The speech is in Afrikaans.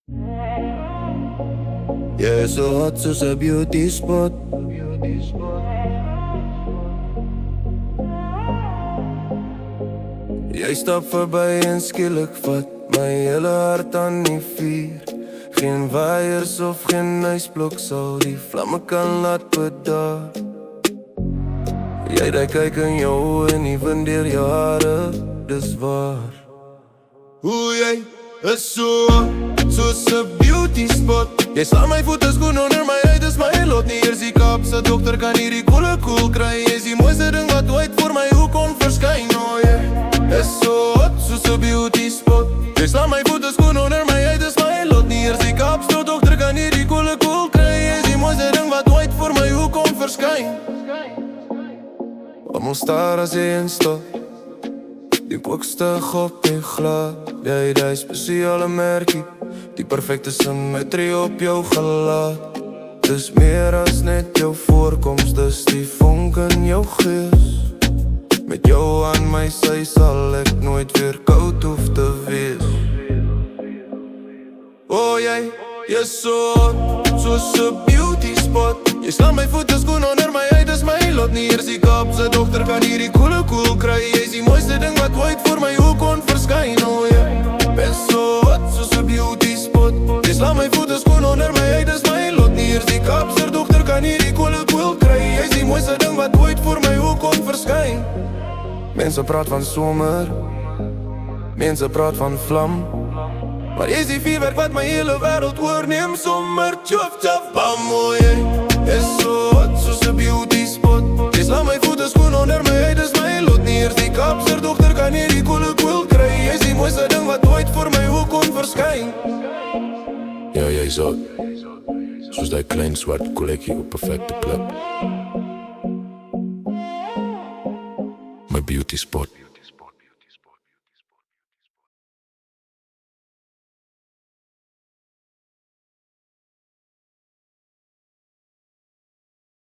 Jy is so hot soos 'n beauty spot. Jy stap verby en skielik vat my hele hart aan die vuur. Geen waiers of geen ysblok sal die vlamme kan laat bedaar. Jy daai kyk in jou oë en die wind deur jou hare, dis waar. Hoe jy is so soos 'n beauty spot. Jy slaan my voete skoen onder my uit, dis my lot. Nie eers die Kaapse dokter kan hierdie kool kry. Jy is die mooiste ding wat ooit voor my hoek kon verskyn. Oh jy is so hot soos 'n beauty spot. Jy slaan my voete skoen onder my uit, dis my lot. Nie eers die Kaapse dokter kan hierdie kool kry. Jy is die mooiste ding wat ooit voor my hoek kon verskyn. Almal staar as jy instap, die boekste op die glad. Jy die spesiale merkie, die perfecte symmetrie op jou gelaat. Dis meer as net jou voorkoms, dis die vonk in jou gees. Met jou aan my sy sal ek nooit weer koud hoef te wees. Oh jy is so hot soos 'n beauty spot. Jy slaan my voete skoen onder my uit, dis my lot. Nie eers die Kaapse dokter kan hierdie kool kry. Jy is die mooiste ding wat ooit voor my hoek kon verskyn. Oh jy is so hot soos 'n beauty spot. Jy slaan my voete skoen onder my uit, dis my lot. Nie eers die Kaapse dokter kan hierdie kool kry. Jy is die mooiste ding wat ooit voor my hoek kon verskyn. Mense praat van somer, mense praat van vlam, maar jy is die vuurwerk wat my hele wêreld oorneem. Sommer tjof tjof bam. Oh jy is so hot soos 'n beauty spot. Jy slaan my voete skoen onder my uit, dis my lot. Nie eers die Kaapse dokter kan hierdie kool kry. Jy is die mooiste ding wat ooit voor my hoek kon verskyn. Ja, jy is hot soos die klein swart kolletjie op 'n perfecte plek. My beauty spot.